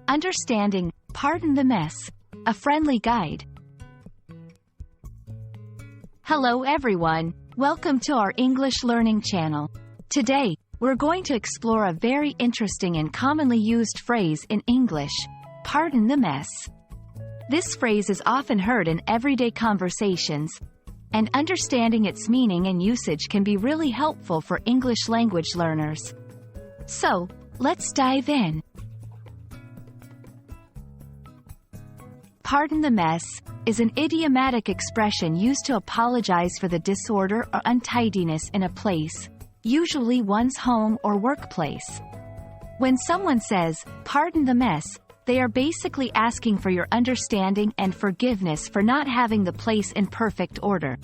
Understanding Pardon the Mess, a friendly guide. Hello everyone, welcome to our English learning channel. Today, we're going to explore a very interesting and commonly used phrase in English, pardon the mess. This phrase is often heard in everyday conversations, and understanding its meaning and usage can be really helpful for English language learners. So, let's dive in. Pardon the mess is an idiomatic expression used to apologize for the disorder or untidiness in a place, usually one's home or workplace. When someone says, pardon the mess, they are basically asking for your understanding and forgiveness for not having the place in perfect order.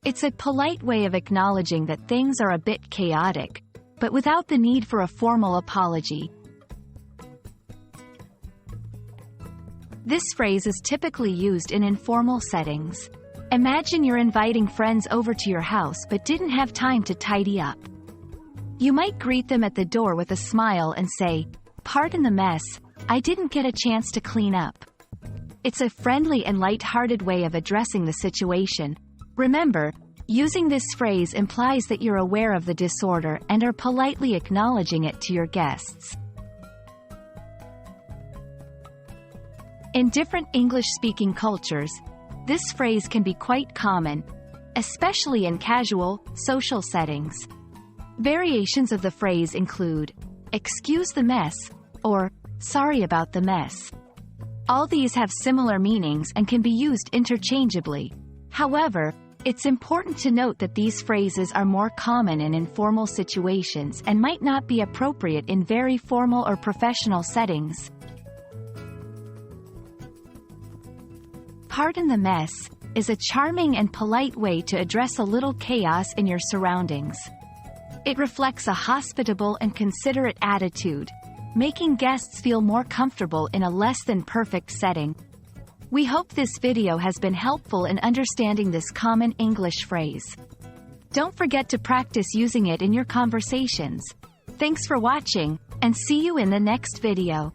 It's a polite way of acknowledging that things are a bit chaotic, but without the need for a formal apology. This phrase is typically used in informal settings. Imagine you're inviting friends over to your house but didn't have time to tidy up. You might greet them at the door with a smile and say, "Pardon the mess, I didn't get a chance to clean up." It's a friendly and light-hearted way of addressing the situation. Remember, using this phrase implies that you're aware of the disorder and are politely acknowledging it to your guests. In different English-speaking cultures, this phrase can be quite common, especially in casual, social settings. Variations of the phrase include, "Excuse the mess," or "Sorry about the mess." All these have similar meanings and can be used interchangeably. However, it's important to note that these phrases are more common in informal situations and might not be appropriate in very formal or professional settings. Pardon the mess is a charming and polite way to address a little chaos in your surroundings. It reflects a hospitable and considerate attitude, making guests feel more comfortable in a less-than-perfect setting. We hope this video has been helpful in understanding this common English phrase. Don't forget to practice using it in your conversations. Thanks for watching, and see you in the next video.